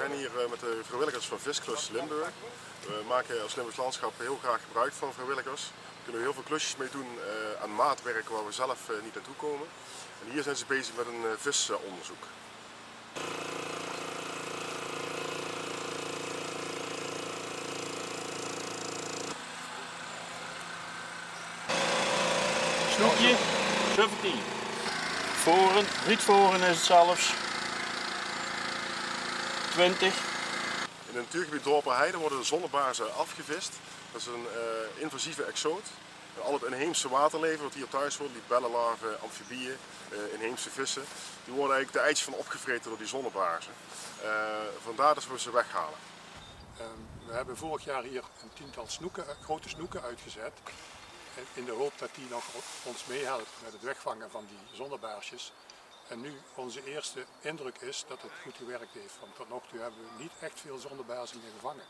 zijn hier met de vrijwilligers van Visklus Limburg. We maken als Limburgs Landschap heel graag gebruik van vrijwilligers. We kunnen heel veel klusjes mee doen aan maatwerk waar we zelf niet naartoe komen. En hier zijn ze bezig met een visonderzoek. Snoekje, 17. Voren, rietvoren is het zelfs. 20. In het natuurgebied Dorperheide worden de zonnebaarzen afgevist. Dat is een invasieve exoot. En al het inheemse waterleven wat hier thuis wordt, libellenlarven, amfibieën, inheemse vissen, die worden eigenlijk de eitjes van opgevreten door die zonnebaarzen. Vandaar dat we ze weghalen. We hebben vorig jaar hier een tiental grote snoeken uitgezet. In de hoop dat die nog ons meehelpen met het wegvangen van die zonnebaarsjes. En nu onze eerste indruk is dat het goed gewerkt heeft, want tot nog toe hebben we niet echt veel zonnebaarzen meer gevangen.